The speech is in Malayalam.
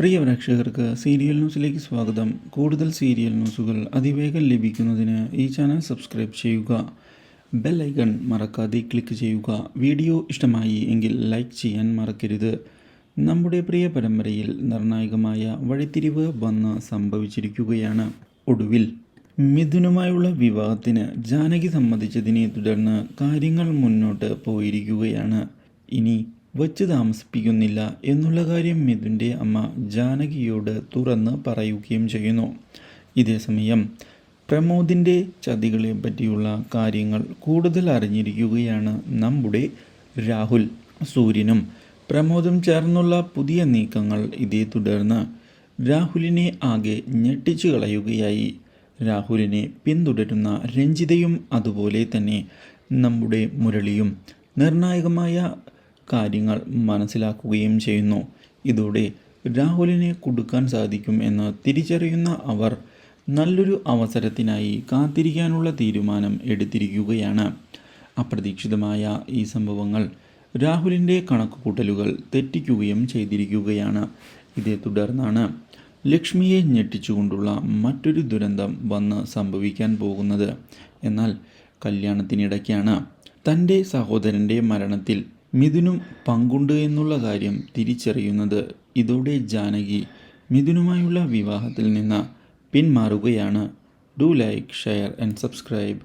പ്രിയ പ്രേക്ഷകർക്ക് സീരിയൽ ന്യൂസിലേക്ക് സ്വാഗതം. കൂടുതൽ സീരിയൽ ന്യൂസുകൾ അതിവേഗം ലഭിക്കുന്നതിന് ഈ ചാനൽ സബ്സ്ക്രൈബ് ചെയ്യുക. ബെൽ ഐക്കൺ മറക്കാതെ ക്ലിക്ക് ചെയ്യുക. വീഡിയോ ഇഷ്ടമായി എങ്കിൽ ലൈക്ക് ചെയ്യാൻ മറക്കരുത്. നമ്മുടെ പ്രിയ പരമ്പരയിൽ നിർണായകമായ വഴിത്തിരിവ് വന്ന് സംഭവിച്ചിരിക്കുകയാണ്. ഒടുവിൽ മിഥുനുമായുള്ള വിവാഹത്തിന് ജാനകി സമ്മതിച്ചതിനെ തുടർന്ന് കാര്യങ്ങൾ മുന്നോട്ട് പോയിരിക്കുകയാണ്. ഇനി വച്ച് താമസിപ്പിക്കുന്നില്ല എന്നുള്ള കാര്യം മിഥുൻ്റെ അമ്മ ജാനകിയോട് തുറന്ന് പറയുകയും ചെയ്യുന്നു. ഇതേസമയം പ്രമോദിൻ്റെ ചതികളെ പറ്റിയുള്ള കാര്യങ്ങൾ കൂടുതൽ അറിഞ്ഞിരിക്കുകയാണ് നമ്മുടെ രാഹുൽ. സൂര്യനും പ്രമോദും ചേർന്നുള്ള പുതിയ നീക്കങ്ങൾ ഇതേ തുടർന്ന് രാഹുലിനെ ആകെ ഞെട്ടിച്ചു കളയുകയായി. രാഹുലിനെ പിന്തുടരുന്ന രഞ്ജിതയും അതുപോലെ തന്നെ നമ്മുടെ മുരളിയും നിർണായകമായ കാര്യങ്ങൾ മനസ്സിലാക്കുകയും ചെയ്യുന്നു. ഇതോടെ രാഹുലിനെ കുടുക്കാൻ സാധിക്കും എന്ന് തിരിച്ചറിയുന്ന അവർ നല്ലൊരു അവസരത്തിനായി കാത്തിരിക്കാനുള്ള തീരുമാനം എടുത്തിരിക്കുകയാണ്. അപ്രതീക്ഷിതമായ ഈ സംഭവങ്ങൾ രാഹുലിൻ്റെ കണക്കുകൂട്ടലുകൾ തെറ്റിക്കുകയും ചെയ്തിരിക്കുകയാണ്. ഇതേ തുടർന്നാണ് ലക്ഷ്മിയെ ഞെട്ടിച്ചുകൊണ്ടുള്ള മറ്റൊരു ദുരന്തം വന്ന് സംഭവിക്കാൻ പോകുന്നത്. എന്നാൽ കല്യാണത്തിനിടയ്ക്കാണ് തൻ്റെ സഹോദരൻ്റെ മരണത്തിൽ മിഥുനും പങ്കുണ്ട് എന്നുള്ള കാര്യം തിരിച്ചറിയുന്നത്. ഇതോടെ ജാനകി മിഥുനുമായുള്ള വിവാഹത്തിൽ നിന്ന് പിന്മാറുകയാണ്. Do like, share and subscribe.